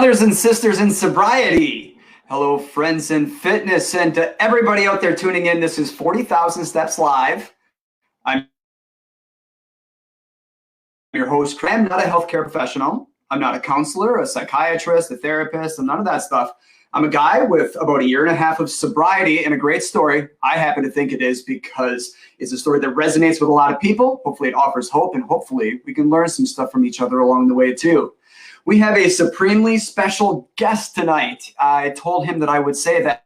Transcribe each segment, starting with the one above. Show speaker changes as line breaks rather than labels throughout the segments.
Brothers and sisters in sobriety. Hello, friends in fitness, and to everybody out there tuning in, this is 40,000 Steps Live. I'm your host. I'm not a healthcare professional. I'm not a counselor, a psychiatrist, a therapist. I'm none of that stuff. I'm a guy with about a year and a half of sobriety and a great story. I happen to think it is because it's a story that resonates with a lot of people. Hopefully it offers hope, and hopefully we can learn some stuff from each other along the way too. We have a supremely special guest tonight. I told him that I would say that.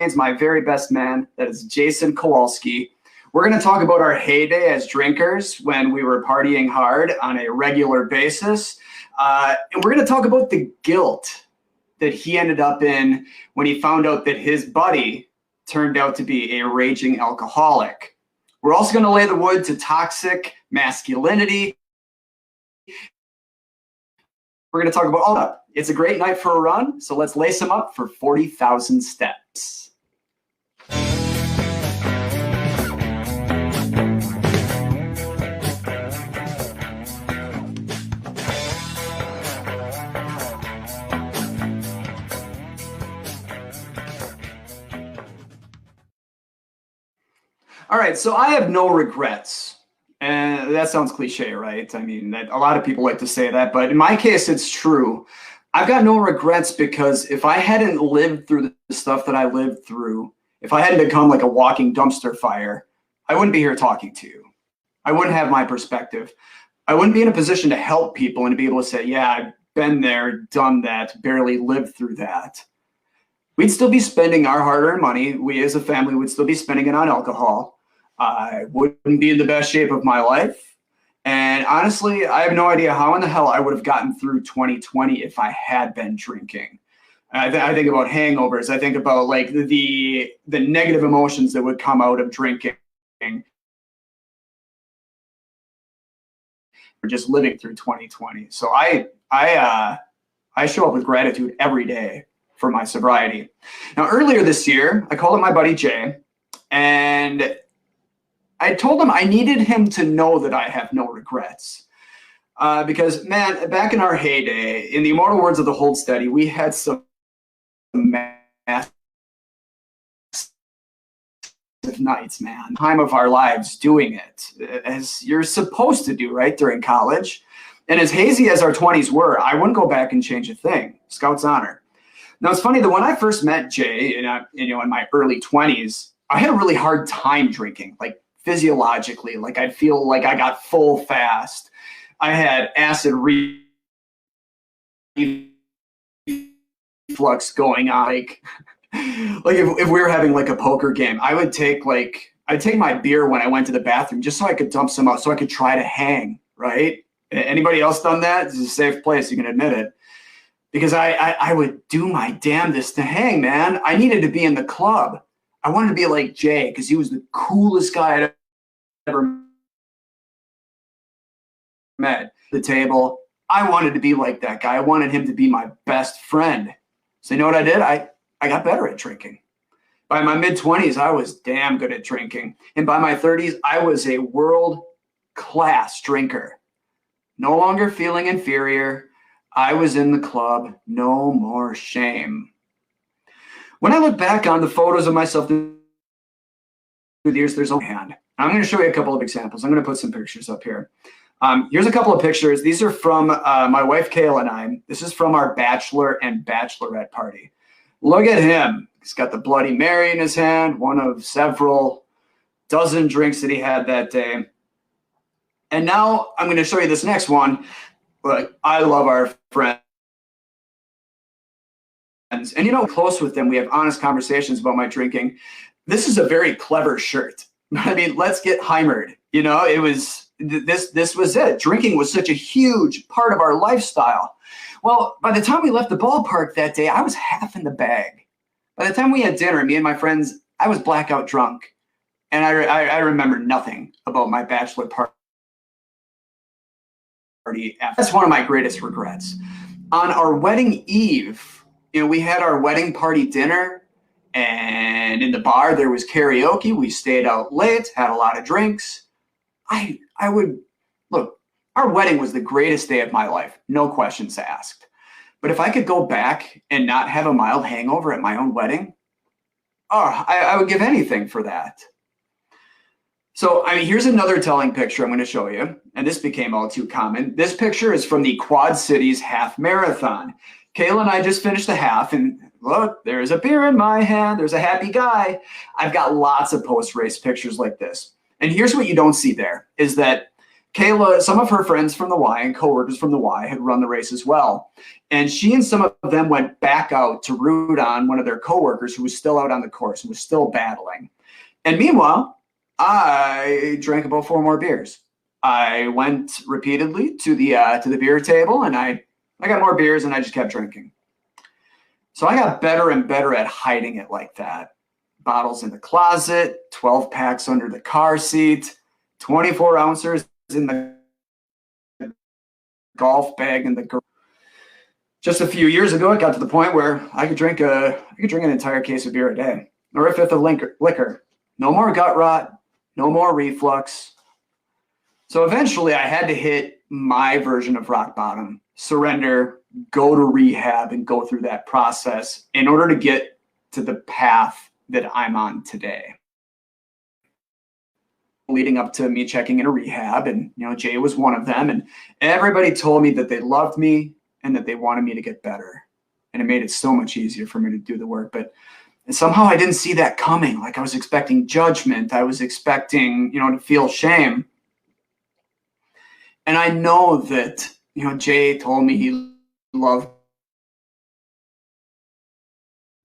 He's my very best man. That is Jason Kowalski. We're going to talk about our heyday as drinkers when we were partying hard on a regular basis. And we're going to talk about the guilt that he ended up in when he found out that his buddy turned out to be a raging alcoholic. We're also going to lay the wood to toxic masculinity. We're going to talk about all that. It's a great night for a run, so let's lace them up for 40,000 steps. All right, so I have no regrets. And that sounds cliche, right? I mean, a lot of people like to say that, but in my case, it's true. I've got no regrets because if I hadn't lived through the stuff that I lived through, if I hadn't become like a walking dumpster fire, I wouldn't be here talking to you. I wouldn't have my perspective. I wouldn't be in a position to help people and to be able to say, yeah, I've been there, done that, barely lived through that. We'd still be spending our hard-earned money. We as a family would still be spending it on alcohol. I wouldn't be in the best shape of my life. And honestly, I have no idea how in the hell I would have gotten through 2020 if I had been drinking. I think about hangovers. I think about like the negative emotions that would come out of drinking or just living through 2020. So I show up with gratitude every day for my sobriety. Now, earlier this year, I called up my buddy Jay, and I told him I needed him to know that I have no regrets. Because, man, back in our heyday, in the immortal words of the Hold Steady, we had some massive nights, man. Time of our lives doing it, as you're supposed to do, right, during college. And as hazy as our 20s were, I wouldn't go back and change a thing. Scout's honor. Now, it's funny that when I first met Jay, in my early 20s, I had a really hard time drinking, like, physiologically, like I'd feel like I got full fast. I had acid reflux going on. Like if we were having like a poker game, I'd take my beer when I went to the bathroom just so I could dump some out, so I could try to hang, right? Anybody else done that? It's a safe place, you can admit it. Because I would do my damnedest to hang, man. I needed to be in the club. I wanted to be like Jay because he was the coolest guy I'd ever met. The table, I wanted to be like that guy. I wanted him to be my best friend. So you know what I did? I got better at drinking. By my mid-20s, I was damn good at drinking. And by my 30s, I was a world-class drinker. No longer feeling inferior. I was in the club. No more shame. When I look back on the photos of myself through the years, there's a hand. I'm going to show you a couple of examples. I'm going to put some pictures up here. Here's a couple of pictures. These are from my wife, Kayla, and I. This is from our bachelor and bachelorette party. Look at him. He's got the Bloody Mary in his hand, one of several dozen drinks that he had that day. And now I'm going to show you this next one. Look, I love our friends. And close with them, we have honest conversations about my drinking. This is a very clever shirt. I mean, let's get Heimered. It was this was it. Drinking was such a huge part of our lifestyle. Well, by the time we left the ballpark that day, I was half in the bag. By the time we had dinner, me and my friends, I was blackout drunk. And I remember nothing about my bachelor party. That's one of my greatest regrets. On our wedding eve, we had our wedding party dinner, and in the bar there was karaoke. We stayed out late, had a lot of drinks. I would look, Our wedding was the greatest day of my life, no questions asked. But if I could go back and not have a mild hangover at my own wedding, oh, I would give anything for that. So, I mean, here's another telling picture I'm going to show you, and this became all too common. This picture is from the Quad Cities Half Marathon. Kayla and I just finished the half, and look, there's a beer in my hand. There's a happy guy. I've got lots of post-race pictures like this. And here's what you don't see there, is that Kayla, some of her friends from the Y and coworkers from the Y had run the race as well. And she and some of them went back out to root on one of their coworkers who was still out on the course and was still battling. And meanwhile, I drank about 4 more beers. I went repeatedly to the beer table, and I got more beers, and I just kept drinking. So I got better and better at hiding it like that. Bottles in the closet, 12 packs under the car seat, 24 ounces in the golf bag in the garage. Just a few years ago, it got to the point where I could drink an entire case of beer a day, or a fifth of liquor. No more gut rot. No more reflux. So eventually I had to hit my version of rock bottom, surrender, go to rehab, and go through that process in order to get to the path that I'm on today. Leading up to me checking into rehab, and Jay was one of them, and everybody told me that they loved me and that they wanted me to get better. And it made it so much easier for me to do the work. But and somehow I didn't see that coming. Like, I was expecting judgment. I was expecting, to feel shame. And I know that, Jay told me he loved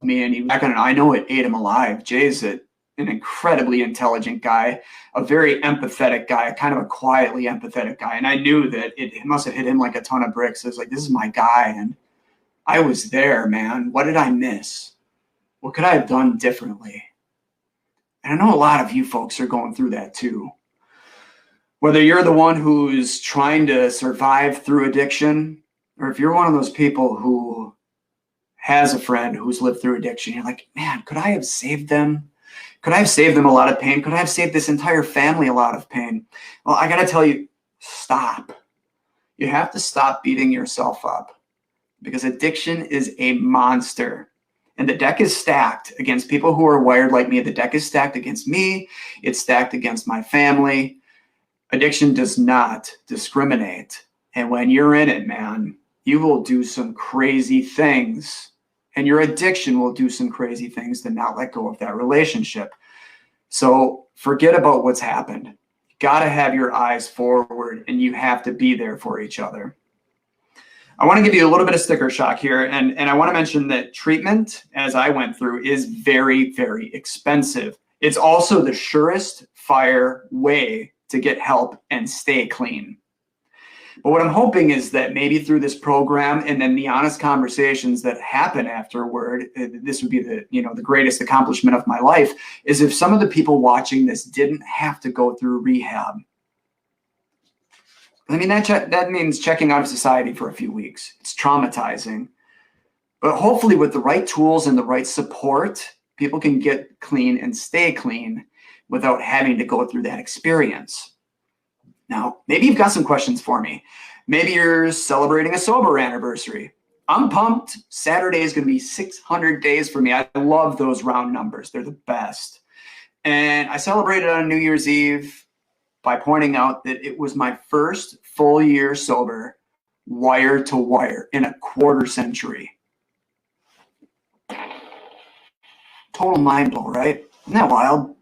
me, and I know it ate him alive. Jay's an incredibly intelligent guy, a very empathetic guy, kind of a quietly empathetic guy. And I knew that it must have hit him like a ton of bricks. I was like, this is my guy. And I was there, man. What did I miss? What could I have done differently? And I know a lot of you folks are going through that too. Whether you're the one who's trying to survive through addiction, or if you're one of those people who has a friend who's lived through addiction, you're like, man, could I have saved them? Could I have saved them a lot of pain? Could I have saved this entire family a lot of pain? Well, I got to tell you, stop. You have to stop beating yourself up, because addiction is a monster. And the deck is stacked against people who are wired like me. The deck is stacked against me. It's stacked against my family. Addiction does not discriminate. And when you're in it, man, you will do some crazy things. And your addiction will do some crazy things to not let go of that relationship. So forget about what's happened. You got to have your eyes forward, and you have to be there for each other. I want to give you a little bit of sticker shock here, and I want to mention that treatment, as I went through, is very, very expensive. It's also the surest fire way to get help and stay clean. But what I'm hoping is that maybe through this program and then the honest conversations that happen afterward, this would be the greatest accomplishment of my life, is if some of the people watching this didn't have to go through rehab. I mean, that means checking out of society for a few weeks. It's traumatizing. But hopefully with the right tools and the right support, people can get clean and stay clean without having to go through that experience. Now, maybe you've got some questions for me. Maybe you're celebrating a sober anniversary. I'm pumped. Saturday is going to be 600 days for me. I love those round numbers. They're the best. And I celebrated on New Year's Eve by pointing out that it was my first full year sober, wire to wire, in a quarter century. Total mind blow, right? Isn't that wild?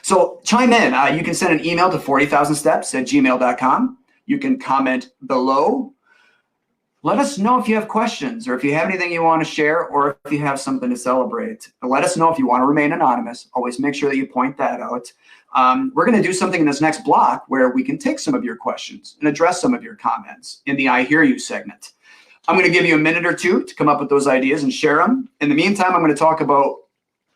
So chime in. You can send an email to 40,000steps@gmail.com. You can comment below. Let us know if you have questions, or if you have anything you want to share, or if you have something to celebrate. Let us know if you want to remain anonymous. Always make sure that you point that out. We're going to do something in this next block where we can take some of your questions and address some of your comments in the I Hear You segment. I'm going to give you a minute or two to come up with those ideas and share them. In the meantime, I'm going to talk about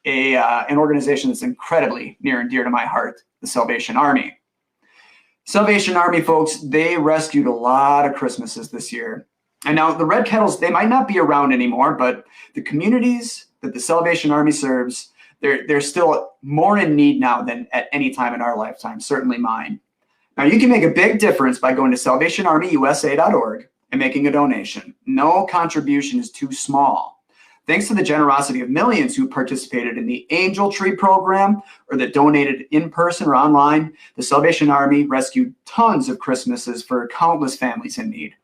an organization that's incredibly near and dear to my heart, the Salvation Army. Salvation Army folks, they rescued a lot of Christmases this year. And now the Red Kettles, they might not be around anymore, but the communities that the Salvation Army serves, they're still more in need now than at any time in our lifetime, certainly mine. Now, you can make a big difference by going to salvationarmyusa.org and making a donation. No contribution is too small. Thanks to the generosity of millions who participated in the Angel Tree program or that donated in person or online, the Salvation Army rescued tons of Christmases for countless families in need.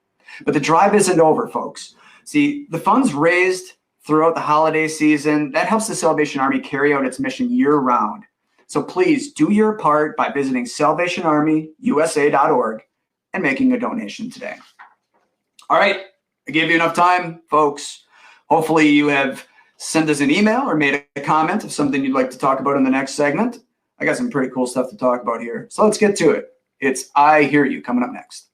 But the drive isn't over, folks. See, the funds raised throughout the holiday season, that helps the Salvation Army carry out its mission year-round. So please do your part by visiting salvationarmyusa.org and making a donation today. All right, I gave you enough time, folks. Hopefully you have sent us an email or made a comment of something you'd like to talk about in the next segment. I got some pretty cool stuff to talk about here. So let's get to it. It's I Hear You coming up next.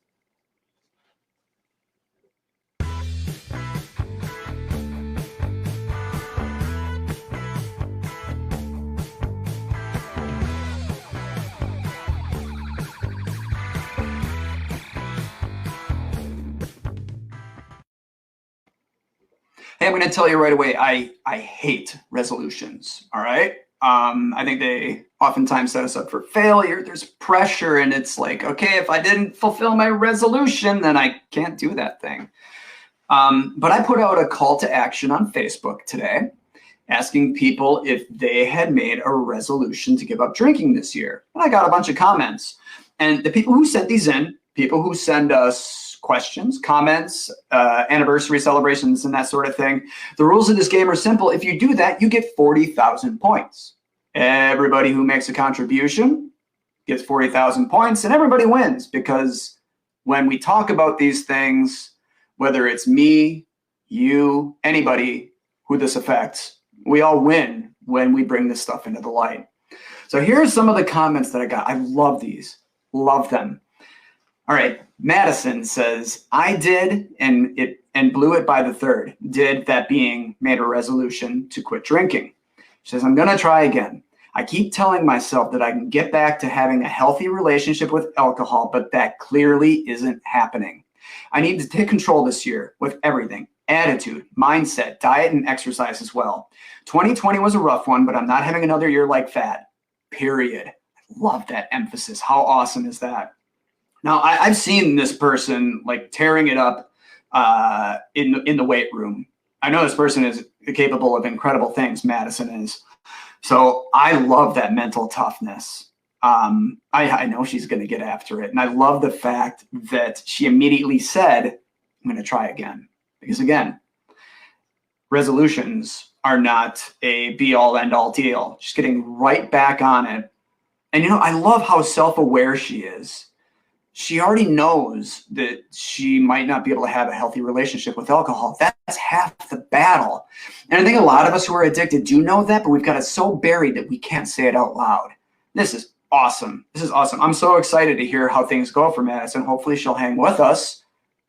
Hey, I'm going to tell you right away, I hate resolutions, all right? I think they oftentimes set us up for failure. There's pressure, and it's like, okay, if I didn't fulfill my resolution, then I can't do that thing. But I put out a call to action on Facebook today, asking people if they had made a resolution to give up drinking this year. And I got a bunch of comments. And the people who sent these in, people who send us questions, comments, anniversary celebrations, and that sort of thing. The rules of this game are simple. If you do that, you get 40,000 points. Everybody who makes a contribution gets 40,000 points, and everybody wins, because when we talk about these things, whether it's me, you, anybody who this affects, we all win when we bring this stuff into the light. So here's some of the comments that I got. I love these. Love them. All right, Madison says, I did and blew it by the third. Did, that being made a resolution to quit drinking. She says, I'm going to try again. I keep telling myself that I can get back to having a healthy relationship with alcohol, but that clearly isn't happening. I need to take control this year with everything. Attitude, mindset, diet, and exercise as well. 2020 was a rough one, but I'm not having another year like that. Period. I love that emphasis. How awesome is that? Now, I've seen this person like tearing it up in the weight room. I know this person is capable of incredible things, Madison is. So I love that mental toughness. I know she's going to get after it. And I love the fact that she immediately said, I'm going to try again. Because again, resolutions are not a be-all, end-all deal. She's getting right back on it. And, I love how self-aware she is. She already knows that she might not be able to have a healthy relationship with alcohol. That's half the battle. And I think a lot of us who are addicted do know that, but we've got it so buried that we can't say it out loud. This is awesome. This is awesome. I'm so excited to hear how things go for Madison. Hopefully she'll hang with us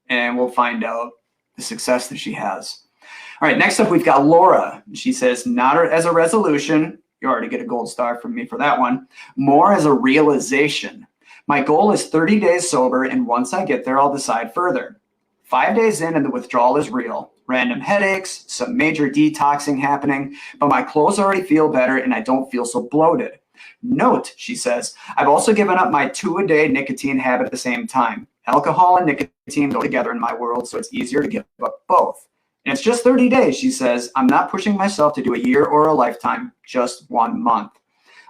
and we'll find out the success that she has. All right, next up we've got Laura. She says, not as a resolution. You already get a gold star from me for that one. More as a realization. My goal is 30 days sober, and once I get there, I'll decide further. 5 days in, and the withdrawal is real. Random headaches, some major detoxing happening, but my clothes already feel better, and I don't feel so bloated. Note, she says, I've also given up my 2-a-day nicotine habit at the same time. Alcohol and nicotine go together in my world, so it's easier to give up both. And it's just 30 days, she says. I'm not pushing myself to do a year or a lifetime, just 1 month.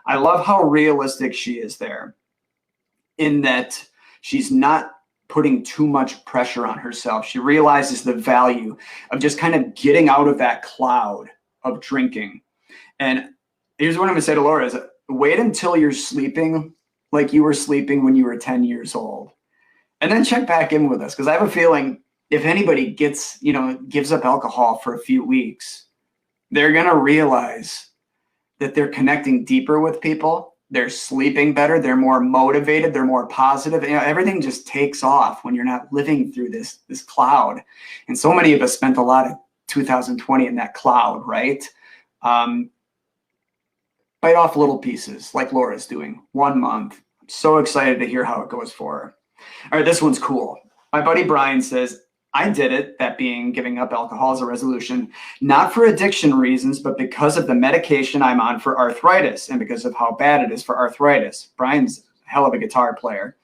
I love how realistic she is there, in that she's not putting too much pressure on herself. She realizes the value of just kind of getting out of that cloud of drinking. And here's what I'm going to say to Laura is, wait until you're sleeping like you were sleeping when you were 10 years old. And then check back in with us, because I have a feeling if anybody gives up alcohol for a few weeks, they're going to realize that they're connecting deeper with people. They're sleeping better. They're more motivated. They're more positive. Everything just takes off when you're not living through this cloud. And so many of us spent a lot of 2020 in that cloud, right? Bite off little pieces like Laura's doing. 1 month. I'm so excited to hear how it goes for her. All right, this one's cool. My buddy Brian says, I did it, that being giving up alcohol as a resolution, not for addiction reasons, but because of the medication I'm on for arthritis and because of how bad it is for arthritis. Brian's hell of a guitar player.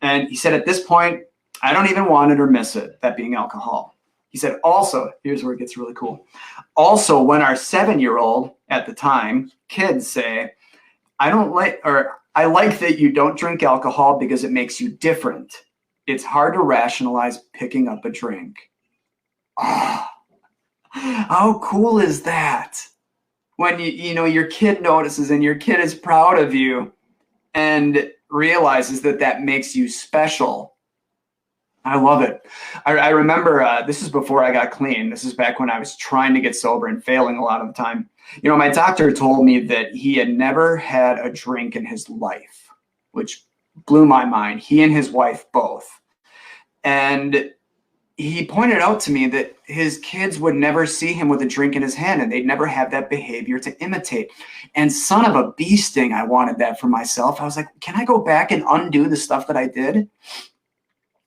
And he said, at this point, I don't even want it or miss it, that being alcohol. He said, also, here's where it gets really cool. Also, when our 7-year-old at the time, kids say, I like that you don't drink alcohol because it makes you different. It's hard to rationalize picking up a drink. Oh, how cool is that? When your kid notices and your kid is proud of you and realizes that makes you special. I love it. I remember this is before I got clean. This is back when I was trying to get sober and failing a lot of the time. My doctor told me that he had never had a drink in his life, which blew my mind. He and his wife both. And he pointed out to me that his kids would never see him with a drink in his hand, and they'd never have that behavior to imitate. And son of a bee sting, I wanted that for myself. I was like, can I go back and undo the stuff that I did?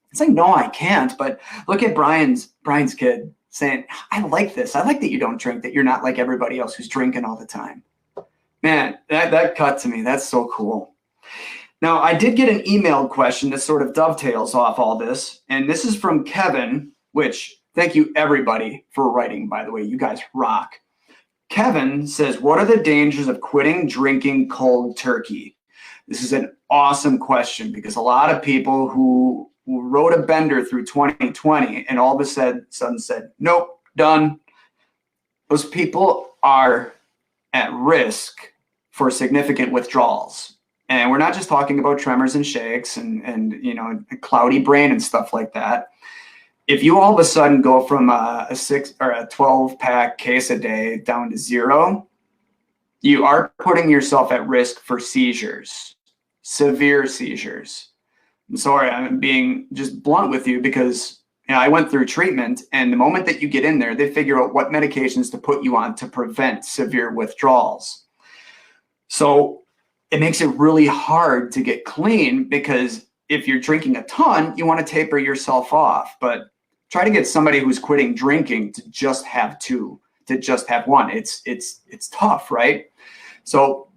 It's like, no, I can't. But look at Brian's kid saying, I like this. I like that you don't drink, that you're not like everybody else who's drinking all the time. Man, that cut to me. That's so cool. Now, I did get an emailed question that sort of dovetails off all this. And this is from Kevin, which thank you everybody for writing, by the way. You guys rock. Kevin says, what are the dangers of quitting drinking cold turkey? This is an awesome question because a lot of people who rode a bender through 2020 and all of a sudden said, nope, done. Those people are at risk for significant withdrawals. And we're not just talking about tremors and shakes and a cloudy brain and stuff like that. If you all of a sudden go from a 6 or a 12-pack case a day down to 0, you are putting yourself at risk for seizures, severe seizures. I'm sorry, I'm being just blunt with you because I went through treatment, and the moment that you get in there, they figure out what medications to put you on to prevent severe withdrawals. So it makes it really hard to get clean because if you're drinking a ton, you want to taper yourself off. But try to get somebody who's quitting drinking to just have 2, to just have 1. It's tough, right? So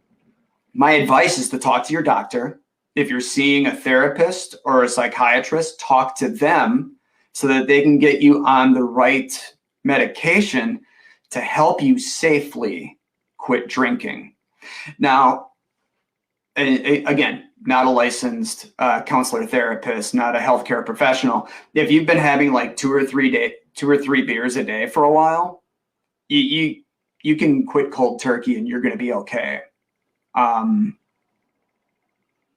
my advice is to talk to your doctor. If you're seeing a therapist or a psychiatrist, talk to them so that they can get you on the right medication to help you safely quit drinking. Now, again, not a licensed counselor, therapist, not a healthcare professional. If you've been having like 2 or 3 beers a day for a while, you can quit cold turkey and you're going to be okay.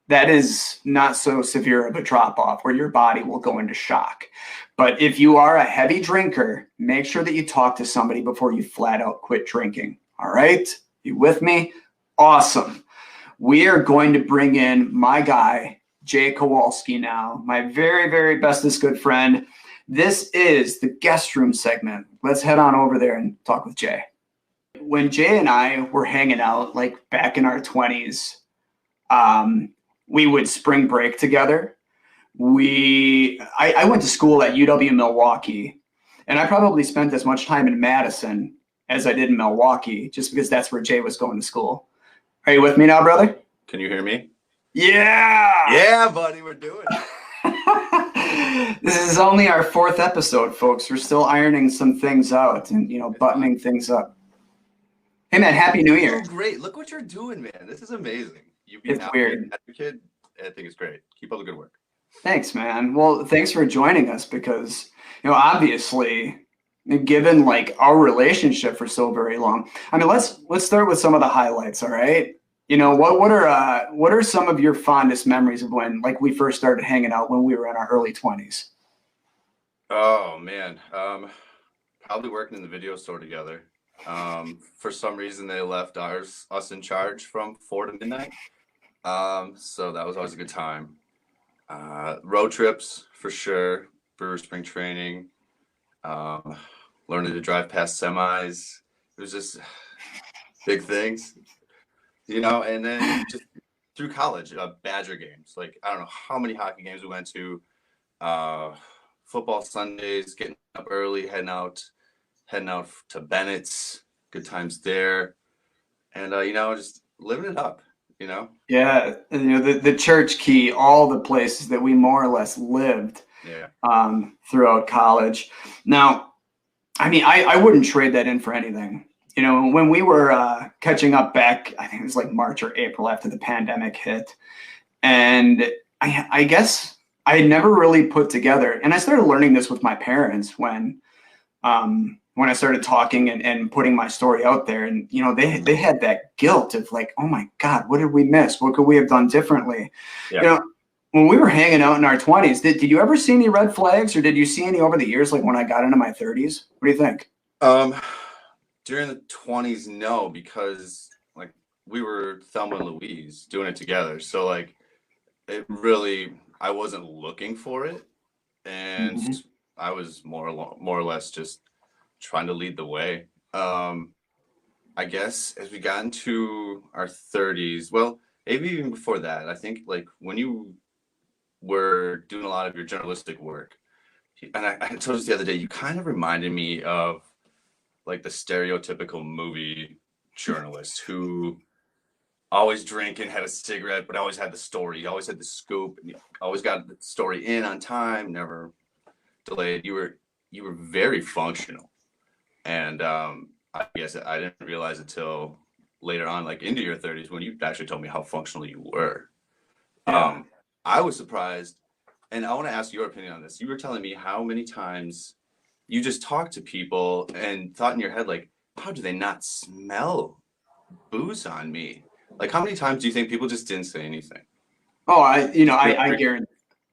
That is not so severe of a drop off where your body will go into shock. But if you are a heavy drinker, make sure that you talk to somebody before you flat out quit drinking. All right? You with me? Awesome. We are going to bring in my guy, Jay Kowalski now, my very, very bestest good friend. This is the guest room segment. Let's head on over there and talk with Jay. When Jay and I were hanging out, like back in our 20s, we would spring break together. I went to school at UW-Milwaukee, and I probably spent as much time in Madison as I did in Milwaukee, just because that's where Jay was going to school. Are you with me now, brother?
Can you hear me?
Yeah!
Yeah, buddy, we're doing it.
This is only our 4th episode, folks. We're still ironing some things out and, buttoning things up. Hey, man, Happy New Year.
Oh, great. Look what you're doing, man. This is amazing.
It's weird.
Kid, I think it's great. Keep up the good work.
Thanks, man. Well, thanks for joining us because, obviously, given like our relationship for so very long. I mean, let's start with some of the highlights, all right? What are some of your fondest memories of when like we first started hanging out when we were in our early 20s?
Oh, man. Probably working in the video store together. For some reason, they left us in charge from 4 to midnight. So that was always a good time. Road trips for sure. Brewer spring training. Learning to drive past semis. It was just big things, and then just through college, Badger games. Like, I don't know how many hockey games we went to, football Sundays, getting up early, heading out to Bennett's, good times there. And, just living it up. you know?
Yeah, the church key, all the places that we more or less lived
Yeah.
throughout college. Now, I mean, I wouldn't trade that in for anything. When we were catching up back, I think it was like March or April after the pandemic hit, and I guess I had never really put together, and I started learning this with my parents when I started talking and putting my story out there, and they had that guilt of like, oh my God, what did we miss? What could we have done differently?
Yeah.
When we were hanging out in our 20s, did you ever see any red flags, or did you see any over the years, like when I got into my 30s? What do you think?
During the 20s, no, because like we were Thelma and Louise doing it together. So like it really, I wasn't looking for it, and
Mhm.
I was more or less just trying to lead the way. I guess as we got into our 30s, well, maybe even before that, I think like when you were doing a lot of your journalistic work, and I told you the other day, you kind of reminded me of like the stereotypical movie journalist who always drank and had a cigarette, but always had the story. He always had the scoop, and he always got the story in on time, never delayed. You were very functional, and I guess I didn't realize it till later on, like into your 30s, when you actually told me how functional you were.
Yeah.
I was surprised, and I want to ask your opinion on this. You were telling me how many times you just talked to people and thought in your head, like, how do they not smell booze on me? Like, how many times do you think people just didn't say anything?
Oh,
Just didn't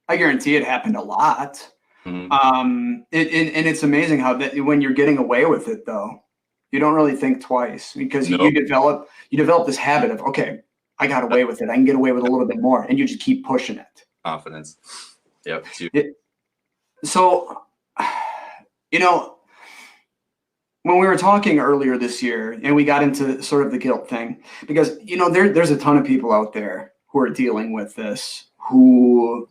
I guarantee it happened a lot.
Mhm.
And it's amazing how that when you're getting away with it, though, you don't really think twice because you
Nope.
develop this habit of, okay, I got away with it. I can get away with a little bit more, and you just keep pushing it.
Confidence. Yep.
it so, you know, when we were talking earlier this year, and we got into sort of the guilt thing, because there's a ton of people out there who are dealing with this, who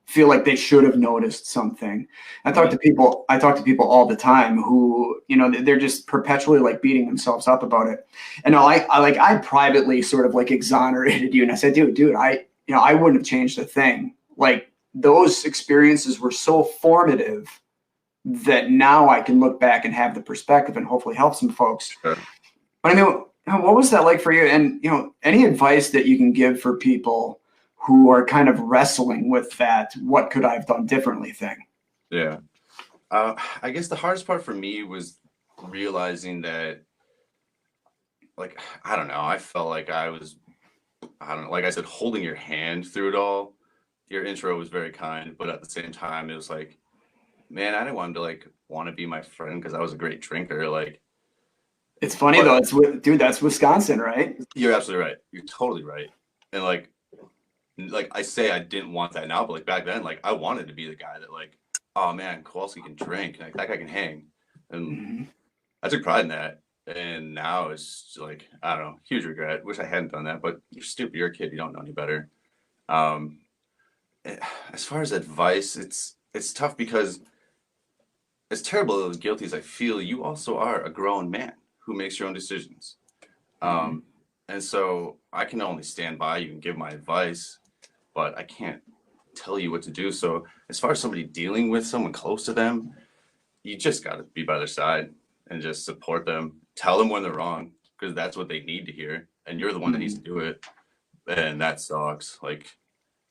feel like they should have noticed something.
Mhm.
I talk to people all the time who, they're just perpetually like beating themselves up about it. And I privately sort of like exonerated you, and I said, dude, I wouldn't have changed a thing. Like, those experiences were so formative that now I can look back and have the perspective and hopefully help some folks.
Sure.
But I mean, what was that like for you? And any advice that you can give for people who are kind of wrestling with that "what could I have done differently" thing?
Yeah. I guess the hardest part for me was realizing that, like, I don't know, I felt like I don't know, like I said, holding your hand through it all. Your intro was very kind, but at the same time, it was like, man, I didn't want him to like want to be my friend because I was a great drinker. Like,
It's funny
but
though. Dude, that's Wisconsin, right?
you're absolutely right. You're totally right. And like I say, I didn't want that now, but like back then, like I wanted to be the guy that like, oh man, Kowalski can drink, like that guy can hang, and
Mhm.
I took pride in that. And now it's like I don't know, huge regret. Wish I hadn't done that, but you're stupid. You're a kid. You don't know any better. Um, eh, as far as advice, it's tough because as terrible as guilty as I feel, you also are a grown man who makes your own decisions.
Mhm.
Um, and so I can only stand by you and give my advice, but I can't tell you what to do. So as far as somebody dealing with someone close to them, you just got to be by their side and just support them. Tell them when they're wrong because that's what they need to hear, and you're the one that needs to
Mhm.
do it. And that sucks. Like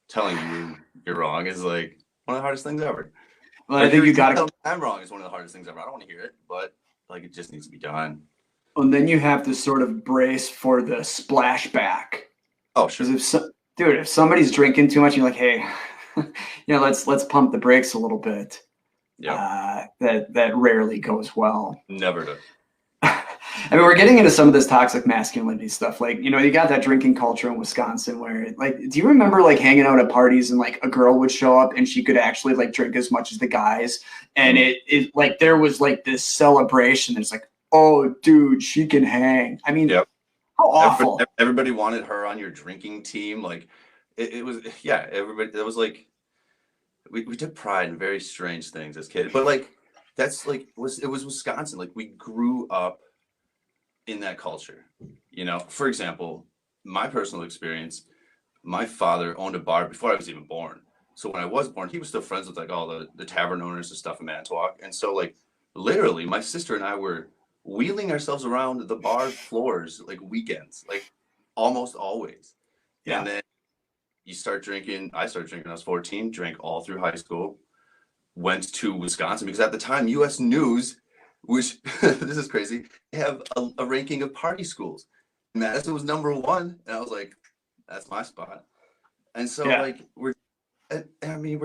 telling you you're wrong is like one of the hardest things ever.
Well,
Or
I think
hearing
you
you
got
tell
to.
me I'm wrong is one of the hardest things ever. I don't want to hear it, but like it just needs to be done.
And then you have to sort of brace for the splashback.
Oh,
Because
sure.
if somebody's drinking too much, you're like, hey, let's pump the brakes a little bit.
Yep.
That rarely goes well.
Never does.
I mean, we're getting into some of this toxic masculinity stuff. Like, you got that drinking culture in Wisconsin where, like, do you remember like hanging out at parties and like a girl would show up and she could actually like drink as much as the guys, and
Mhm.
it like there was like this celebration. It's like, oh, dude, she can hang. I mean,
Yep.
how
Everybody,
awful.
everybody wanted her on your drinking team. Like it was, yeah, everybody, that was like, we took pride in very strange things as kids, but like, that's like, it was Wisconsin. Like we grew up in that culture, for example, my personal experience, my father owned a bar before I was even born. So when I was born, he was still friends with like all the tavern owners and stuff in Manitowoc. And so like literally my sister and I were wheeling ourselves around the bar floors like weekends, like almost always.
Yeah.
And then you start drinking. I started drinking when I was 14, drank all through high school, went to Wisconsin because at the time US News, which this is crazy, they have a ranking of party schools. Madison was #1. And I was like, that's my spot. And so
Yeah.
like we're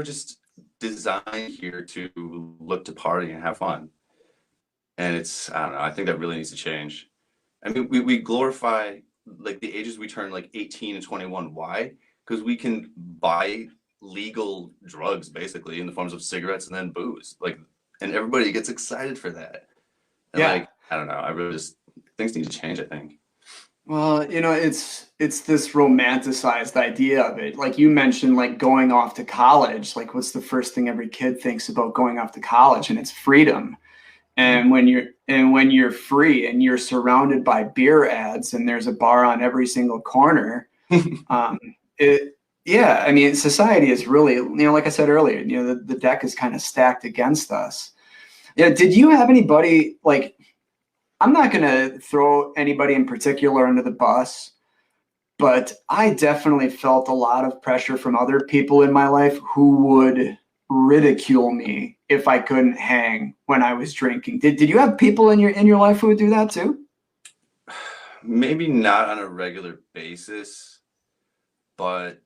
just designed here to look to party and have fun. And I don't know, I think that really needs to change. I mean, we glorify like the ages we turn like 18 and 21. Why? Because we can buy legal drugs basically in the forms of cigarettes and then booze. Like, and everybody gets excited for that. And
Yeah.
like, I don't know, I really just things need to change, I think.
Well, it's this romanticized idea of it. Like you mentioned, like going off to college. Like, what's the first thing every kid thinks about going off to college? And it's freedom. And when you're free and you're surrounded by beer ads and there's a bar on every single corner, it yeah, I mean, society is really, like I said earlier, the deck is kind of stacked against us. Yeah, did you have anybody like? I'm not going to throw anybody in particular under the bus, but I definitely felt a lot of pressure from other people in my life who would ridicule me if I couldn't hang when I was drinking. Did you have people in your life who would do that too?
Maybe not on a regular basis, but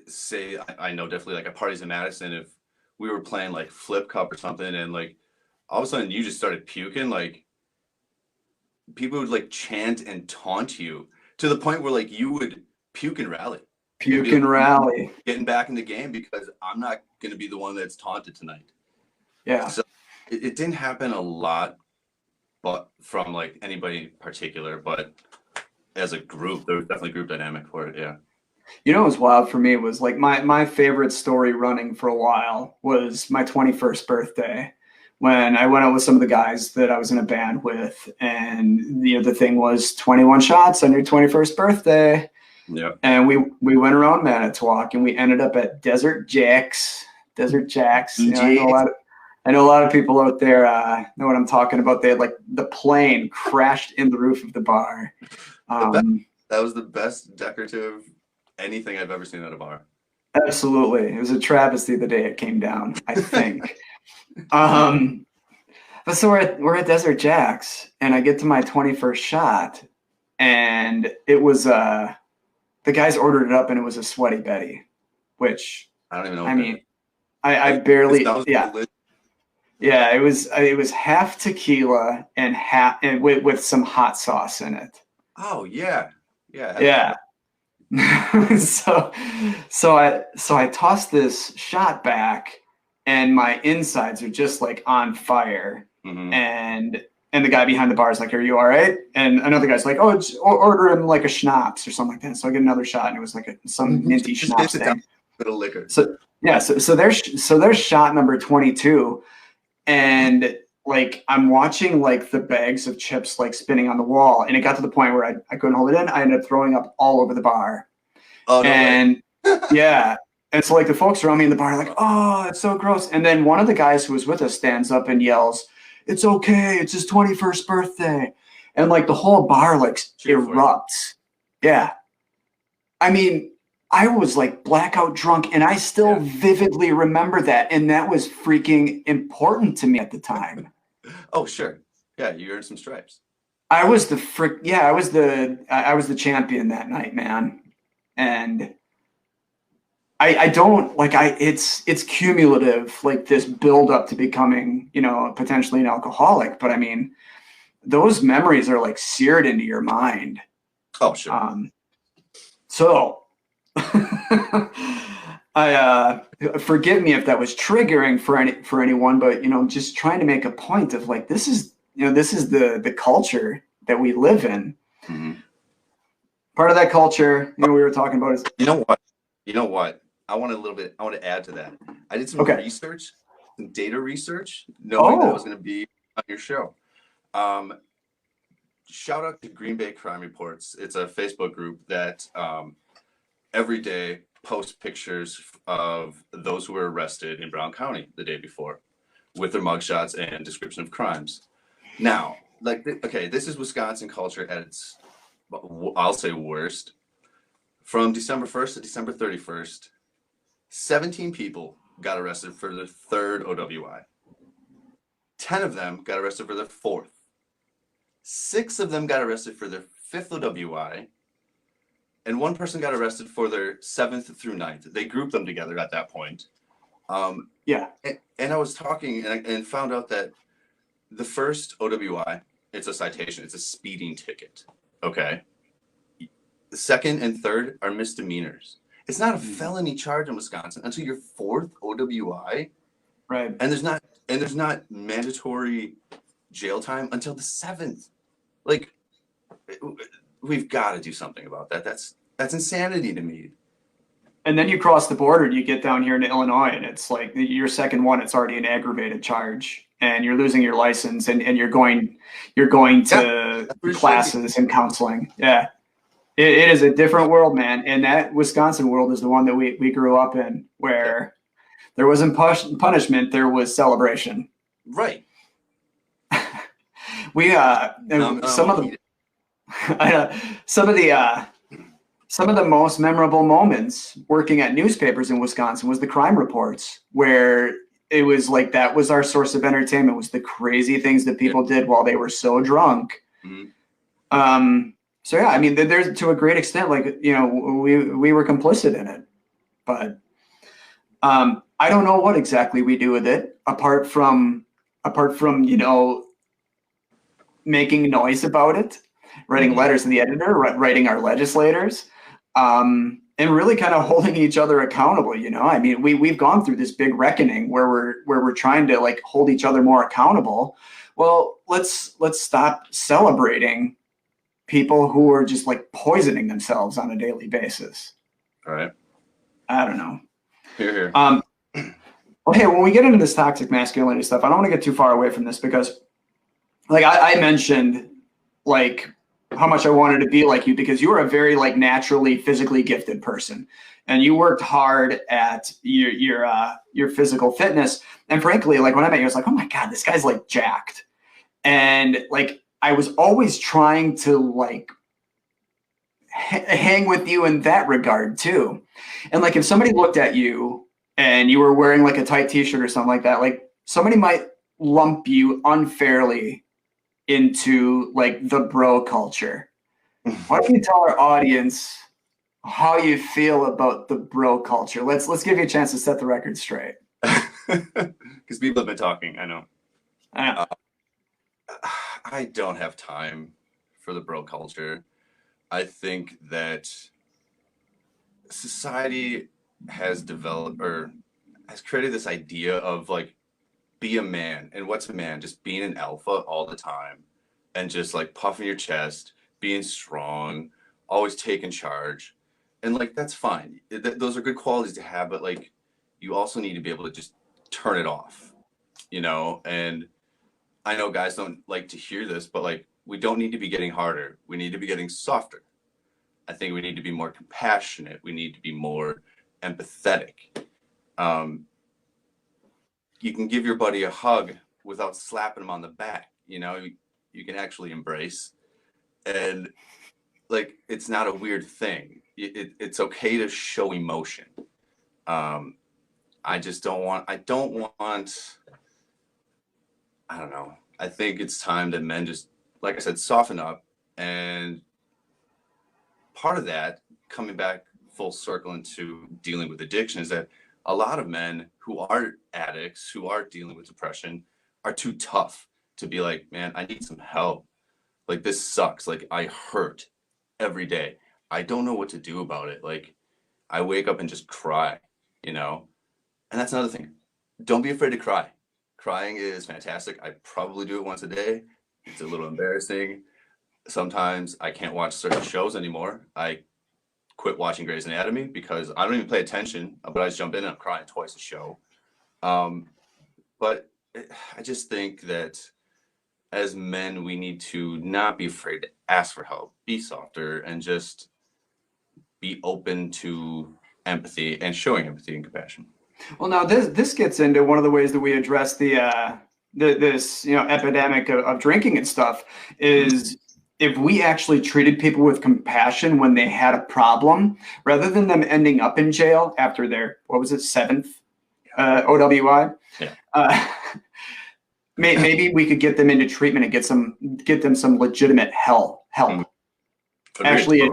say I know definitely like at parties in Madison, if we were playing like flip cup or something and like all of a sudden you just started puking, like people would like chant and taunt you to the point where like you would puke and rally.
Puke
Like,
and rally.
getting back in the game because I'm not going to be the one that's taunted tonight.
Yeah.
So it didn't happen a lot, but from like anybody in particular, but as a group, there was definitely group dynamic for it. Yeah.
What was wild for me was like my favorite story running for a while was my 21st birthday when I went out with some of the guys that I was in a band with. And the thing was 21 shots on your 21st birthday.
Yeah.
And we went around Manitowoc and we ended up at Desert Jack's. Desert Jack's. I know a lot of people out there know what I'm talking about. They had like the plane crashed in the roof of the bar.
That was the best decorative anything I've ever seen at a bar.
Absolutely. It was a travesty the day it came down, I think. But so we're at Desert Jack's and I get to my 21st shot and it was the guys ordered it up and it was a Sweaty Betty, which
I don't even know.
I mean, I barely, yeah.
Delicious.
Yeah, it was half tequila and with some hot sauce in it.
Oh yeah. Yeah.
Yeah. so I tossed this shot back and my insides are just like on fire.
Mm-hmm.
And the guy behind the bar is like, "Are you all right?" And another guy's like, "Oh, order him like a schnapps or something like that." So I get another shot and it was like some minty schnapps thing.
Bit of liquor.
So yeah, so there's shot number 22. And like I'm watching like the bags of chips like spinning on the wall, and it got to the point where I couldn't hold it in. I ended up throwing up all over the bar.
Oh no
and yeah, and so like the folks around me in the bar are like, "Oh, it's so gross." And then one of the guys who was with us stands up and yells, "It's okay, it's his 21st birthday," and like the whole bar like erupts. Yeah, I mean, I was like blackout drunk and I still vividly remember that. And that was freaking important to me at the time.
Oh, sure. Yeah. You earned some stripes.
I was the I was the champion that night, man. And I don't like, it's cumulative, like this build up to becoming, potentially an alcoholic. But I mean, those memories are like seared into your mind.
Oh, sure.
So I forgive me if that was triggering for anyone, but just trying to make a point of like this is the culture that we live in.
Mm-hmm.
Part of that culture, we were talking about is
you know what I want to add to that. I did some research, some data research, knowing that I was going to be on your show. shout out to Green Bay Crime Reports. It's a Facebook group that every day posts pictures of those who were arrested in Brown County the day before with their mugshots and description of crimes. Now, like, okay, this is Wisconsin culture at its, I'll say, worst. From December 1st to December 31st, 17 people got arrested for their third OWI. 10 of them got arrested for their fourth. 6 of them got arrested for their fifth OWI. And 1 person got arrested for their 7th through 9th. They grouped them together at that point.
Yeah.
And I was talking and found out that the first OWI, it's a citation, it's a speeding ticket. Okay. The second and third are misdemeanors. It's not a felony charge in Wisconsin until your 4th OWI.
Right.
And there's not mandatory jail time until the 7th. Like, we've got to do something about that. That's insanity to me.
And then you cross the border and you get down here into Illinois, and it's like your second one, it's already an aggravated charge, and you're losing your license, and you're going to classes and counseling. Yeah. It is a different world, man. And that Wisconsin world is the one that we grew up in, where there wasn't punishment, there was celebration.
Right.
Some of the most memorable moments working at newspapers in Wisconsin was the crime reports, where it was like that was our source of entertainment, was the crazy things that people did while they were so drunk. Mm-hmm. So yeah, I mean, there's, to a great extent, like, you know, we were complicit in it, but I don't know what exactly we do with it apart from, you know, making noise about it, writing letters to the editor, writing our legislators, and really kind of holding each other accountable. You know, I mean, we've gone through this big reckoning where we're trying to like hold each other more accountable. Well, let's stop celebrating people who are just like poisoning themselves on a daily basis.
All right.
I don't know.
Here.
Okay, when we get into this toxic masculinity stuff, I don't want to get too far away from this because, like, I mentioned, like, how much I wanted to be like you because you were a very, like, naturally physically gifted person, and you worked hard at your physical fitness. And frankly, like, when I met you, I was like, oh my God, this guy's like jacked. And like, I was always trying to like hang with you in that regard too. And like, if somebody looked at you and you were wearing like a tight t-shirt or something like that, like somebody might lump you unfairly into like the bro culture. Why don't you tell our audience how you feel about the bro culture? Let's give you a chance to set the record straight.
Because people have been talking, I know. I don't have time for the bro culture. I think that society has developed or has created this idea of like, be a man. And what's a man? Just being an alpha all the time and just like puffing your chest, being strong, always taking charge. And like, that's fine. Those are good qualities to have, but like, you also need to be able to just turn it off, you know? And I know guys don't like to hear this, but like, we don't need to be getting harder. We need to be getting softer. I think we need to be more compassionate. We need to be more empathetic. You can give your buddy a hug without slapping him on the back. You know, you can actually embrace, and like, it's not a weird thing. It's okay to show emotion. I don't want, I don't know. I think it's time that men just, like I said, soften up. And part of that, coming back full circle into dealing with addiction, is that a lot of men who are addicts, who are dealing with depression, are too tough to be like, man, I need some help. Like, this sucks. Like, I hurt every day. I don't know what to do about it. Like, I wake up and just cry, you know? And that's another thing. Don't be afraid to cry. Crying is fantastic. I probably do it once a day. It's a little embarrassing. Sometimes I can't watch certain shows anymore. I quit watching Grey's Anatomy because I don't even pay attention, but I just jump in and I'm crying twice a show. But I just think that as men, we need to not be afraid to ask for help, be softer, and just be open to empathy and showing empathy and compassion.
Well, now this gets into one of the ways that we address this epidemic of drinking and stuff is if we actually treated people with compassion when they had a problem, rather than them ending up in jail after their what was it seventh OWI.
Yeah.
Maybe we could get them into treatment and get them some legitimate help. Actually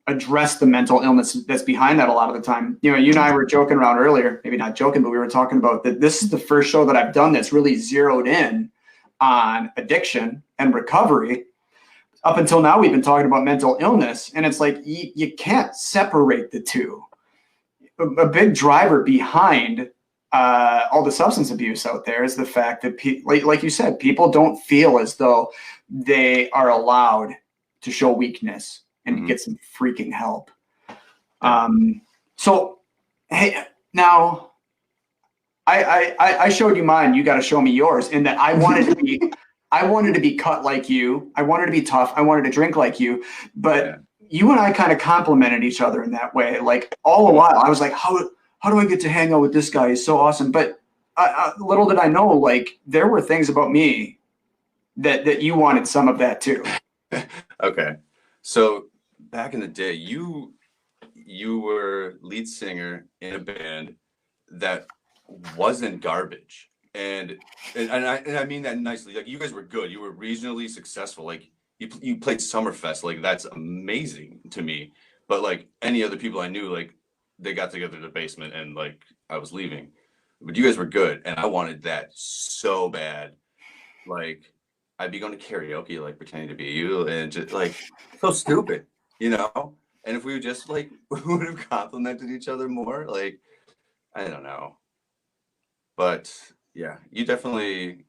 address the mental illness that's behind that a lot of the time. You and I were joking around earlier, maybe not joking, but we were talking about that this is the first show that I've done that's really zeroed in on addiction and recovery. Up until now, we've been talking about mental illness, and it's like you can't separate the two. A big driver behind all the substance abuse out there is the fact that, like you said, people don't feel as though they are allowed to show weakness and to get some freaking help. So, hey, now I showed you mine. You got to show me yours. In that I wanted to be cut like you. I wanted to be tough. I wanted to drink like you. But you and I kind of complimented each other in that way. Like all the while, I was like, how do I get to hang out with this guy? He's so awesome. But little did I know, like there were things about me that you wanted some of that too.
Okay. So back in the day, you were lead singer in a band that wasn't garbage. And I mean that nicely. Like you guys were good. You were regionally successful. Like you played Summerfest. Like that's amazing to me. But like any other people I knew, like they got together in the basement and like I was leaving. But you guys were good, and I wanted that so bad. Like I'd be going to karaoke, like pretending to be you, and just like so stupid, you know. And if we just like would have complimented each other more, like I don't know. But yeah, you definitely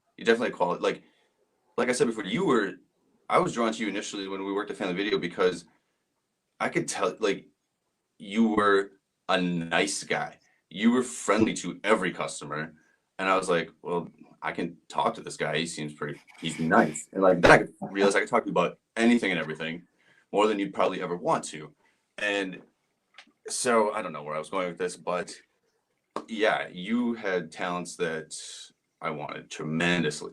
call it like I said before. I was drawn to you initially when we worked at Family Video because I could tell like you were a nice guy. You were friendly to every customer, and I was like, well, I can talk to this guy. He's nice. And like then I could realize I could talk to you about anything and everything more than you'd probably ever want to. And so I don't know where I was going with this, but yeah, you had talents that I wanted tremendously.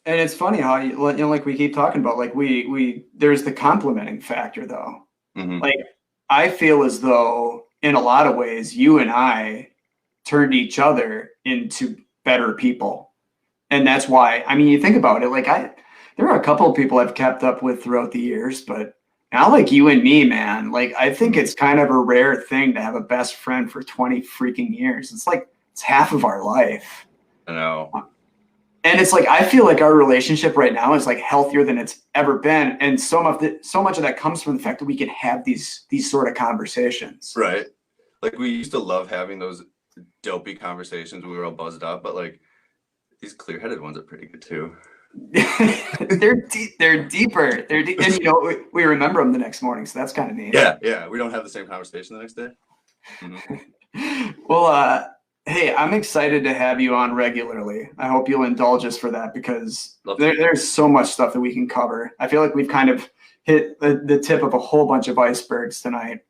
And it's funny how like we keep talking about, like we there's the complimenting factor though. Like I feel as though in a lot of ways you and I turned each other into better people. And that's why, I mean, you think about it, like there are a couple of people I've kept up with throughout the years, but now like you and me, man, like I think it's kind of a rare thing to have a best friend for 20 freaking years. It's like, it's half of our life.
I know.
And it's like, I feel like our relationship right now is like healthier than it's ever been. And so much of that comes from the fact that we can have these sort of conversations.
Right. Like we used to love having those dopey conversations when we were all buzzed up, but like these clear-headed ones are pretty good too.
They're deeper. And you know, we remember them the next morning, so that's kind of neat.
Yeah. We don't have the same conversation the next day.
Well, hey, I'm excited to have you on regularly. I hope you'll indulge us for that because there's so much stuff that we can cover. I feel like we've kind of hit the tip of a whole bunch of icebergs tonight.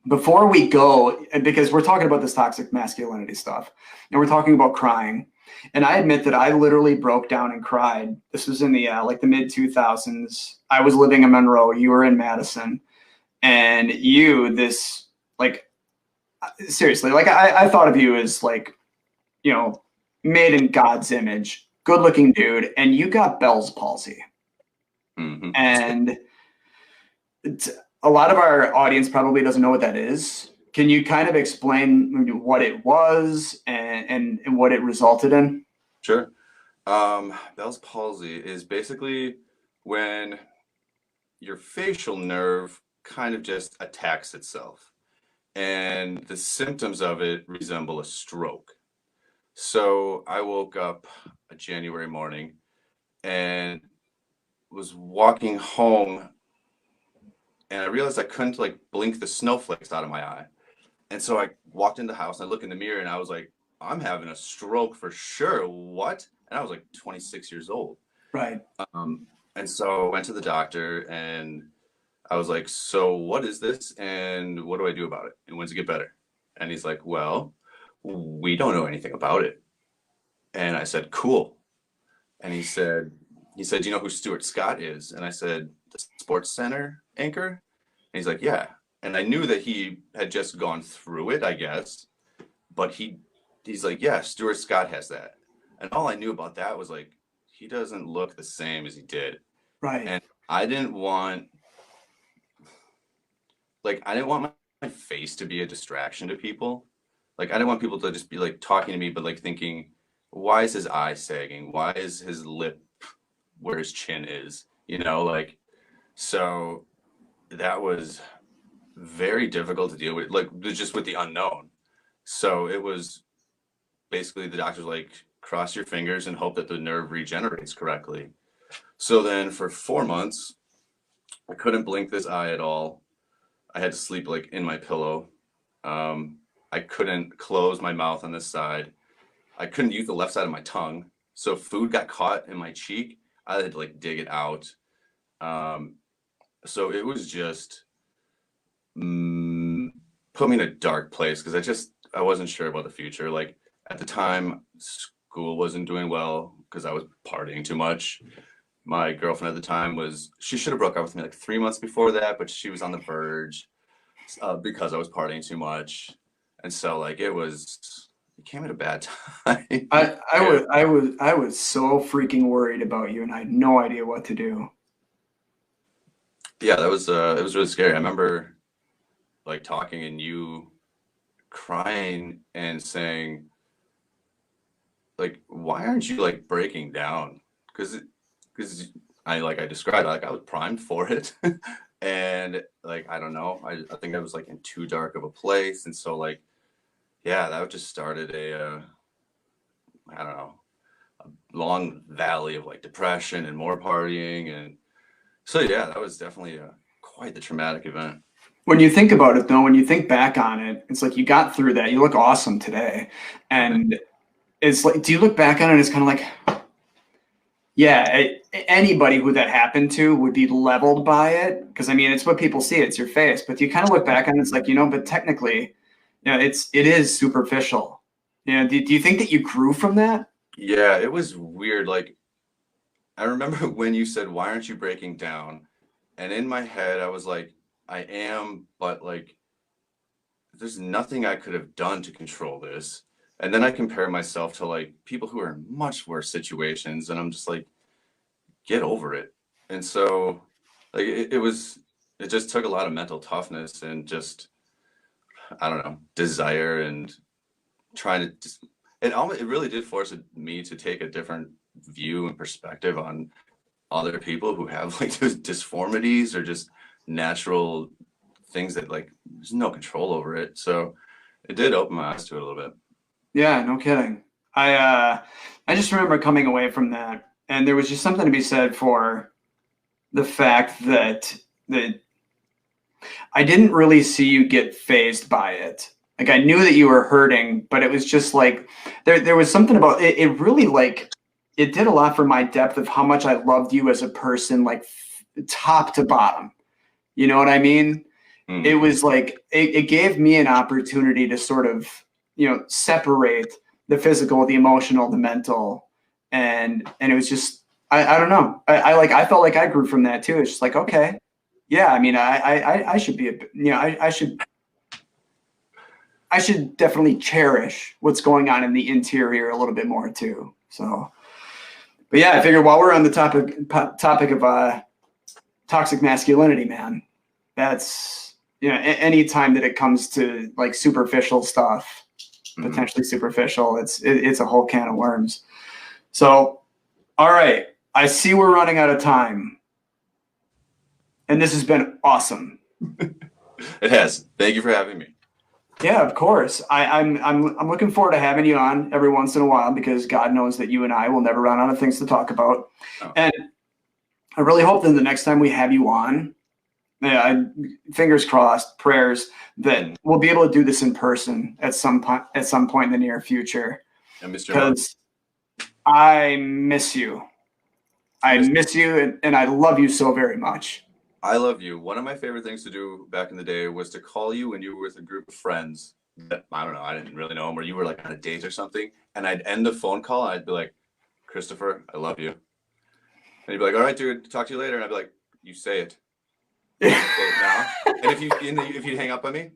Before we go, because we're talking about this toxic masculinity stuff, and we're talking about crying, and I admit that I literally broke down and cried. This was in the like the mid 2000s. I was living in Monroe. You were in Madison, and seriously, like I thought of you as like, you know, made in God's image, good looking dude, and you got Bell's palsy. And a lot of our audience probably doesn't know what that is. Can you kind of explain what it was and what it resulted in?
Sure. Bell's palsy is basically when your facial nerve kind of just attacks itself. And the symptoms of it resemble a stroke. So I woke up a January morning and was walking home and I realized I couldn't like blink the snowflakes out of my eye. And so I walked in the house and I looked in the mirror and I was like, I'm having a stroke for sure. What? and I was like 26 years old.
Right.
And so I went to the doctor and I was like, so what is this and what do I do about it? And when's it get better? And he's like, well, we don't know anything about it. And I said, cool. And he said, do you know who Stuart Scott is? And I said, the Sports Center anchor? And he's like, yeah. And I knew that he had just gone through it, I guess. But he's like, yeah, Stuart Scott has that. And all I knew about that was like, he doesn't look the same as he did.
Right.
And I didn't want my face to be a distraction to people. Like, I didn't want people to just be like talking to me, but like thinking, why is his eye sagging? Why is his lip where his chin is? You know, like, so that was very difficult to deal with, like, just with the unknown. So it was basically the doctor's like, cross your fingers and hope that the nerve regenerates correctly. So then for 4 months, I couldn't blink this eye at all. I had to sleep like in my pillow. I couldn't close my mouth on this side. I couldn't use the left side of my tongue. So if food got caught in my cheek, I had to like dig it out. So it was just put me in a dark place because I wasn't sure about the future. Like at the time, school wasn't doing well because I was partying too much. My girlfriend at the time she should have broke up with me like 3 months before that, but she was on the verge because I was partying too much. And so like it came at a bad time.
I was so freaking worried about you and I had no idea what to do.
Yeah, it was really scary. I remember like talking and you crying and saying like, why aren't you like breaking down? Because I described, like I was primed for it. And like, I don't know, I think I was like in too dark of a place. And so like, yeah, that just started I don't know, a long valley of like depression and more partying. And so, yeah, that was definitely quite the traumatic event.
When you think about it though, when you think back on it, it's like you got through that. You look awesome today. And it's like, do you look back on it? It's kind of like, yeah, anybody who that happened to would be leveled by it. Because I mean, it's what people see. It's your face. But you kind of look back on it, it's like, but technically, it is superficial. Do you think that you grew from that?
Yeah, it was weird. Like, I remember when you said, why aren't you breaking down? And in my head, I was like, I am, but like, there's nothing I could have done to control this. And then I compare myself to like people who are in much worse situations, and I'm just like, get over it. And so, like, it just took a lot of mental toughness and just, I don't know, desire and trying to just, it really did force me to take a different view and perspective on other people who have like those disformities or just natural things that like there's no control over it. So it did open my eyes to it a little bit.
Yeah, no kidding. I just remember coming away from that, and there was just something to be said for the fact that I didn't really see you get fazed by it. Like I knew that you were hurting, but it was just like there was something about it. It really like it did a lot for my depth of how much I loved you as a person, like top to bottom. You know what I mean? It was like it gave me an opportunity to sort of separate the physical, the emotional, the mental, and it was just I don't know. I felt like I grew from that too. It's just like, okay, yeah. I mean, I should be I should definitely cherish what's going on in the interior a little bit more too. So, but yeah, I figured while we're on the topic of toxic masculinity, man, that's any time that it comes to like superficial stuff, potentially superficial, it's a whole can of worms. So, all right, I see we're running out of time, and this has been awesome.
It has. Thank you for having me.
Yeah, of course. I'm looking forward to having you on every once in a while because God knows that you and I will never run out of things to talk about. Oh. And I really hope that the next time we have you on, fingers crossed, prayers that we'll be able to do this in person at some point in the near future.
And Mr.
Because I miss you. I miss you, and I love you so very much.
I love you. One of my favorite things to do back in the day was to call you when you were with a group of friends that, I don't know, I didn't really know them, or you were like on a date or something. And I'd end the phone call and I'd be like, Christopher, I love you. And you'd be like, all right, dude, talk to you later. And I'd be like, you say it. You say it now. And if you hang up on me,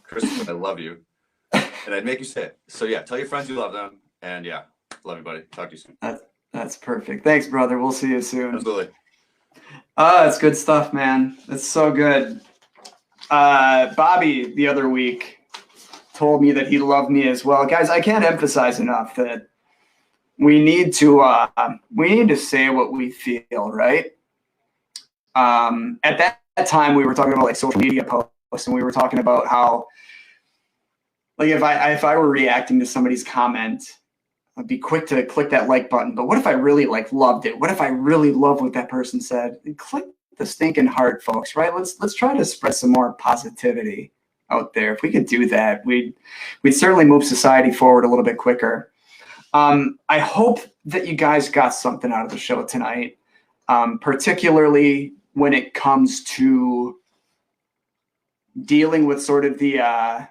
Christopher, I love you. And I'd make you say it. So yeah, tell your friends you love them. And yeah, love you, buddy. Talk to you soon.
That's perfect. Thanks, brother. We'll see you soon.
Absolutely.
It's good stuff, man. It's so good. Bobby the other week told me that he loved me as well. Guys, I can't emphasize enough that we need to say what we feel, right? At that time, we were talking about like social media posts, and we were talking about how, like, if I were reacting to somebody's comment, I'd be quick to click that like button. But what if I really like loved it? What if I really love what that person said? And click the stinking heart, folks, right? Let's try to spread some more positivity out there. If we could do that, we'd certainly move society forward a little bit quicker. I hope that you guys got something out of the show tonight, particularly when it comes to dealing with sort of the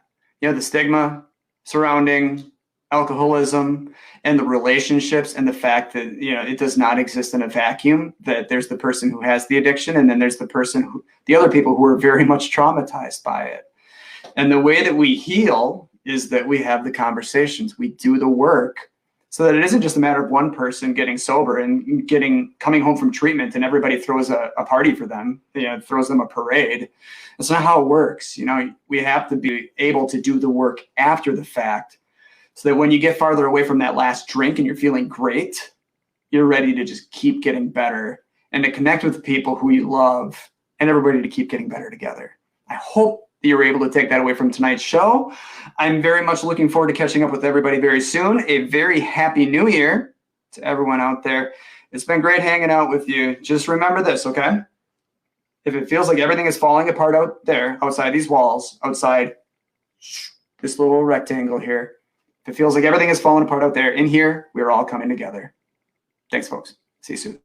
stigma surrounding alcoholism and the relationships, and the fact that, it does not exist in a vacuum, that there's the person who has the addiction, and then there's the other people who are very much traumatized by it. And the way that we heal is that we have the conversations, we do the work, so that it isn't just a matter of one person getting sober and coming home from treatment and everybody throws a party for them, throws them a parade. That's not how it works. We have to be able to do the work after the fact, so that when you get farther away from that last drink and you're feeling great, you're ready to just keep getting better and to connect with the people who you love and everybody to keep getting better together. I hope that you're able to take that away from tonight's show. I'm very much looking forward to catching up with everybody very soon. A very happy new year to everyone out there. It's been great hanging out with you. Just remember this, okay? If it feels like everything is falling apart out there, outside these walls, outside this little rectangle here, if it feels like everything is falling apart out there, in here, we're all coming together. Thanks, folks. See you soon.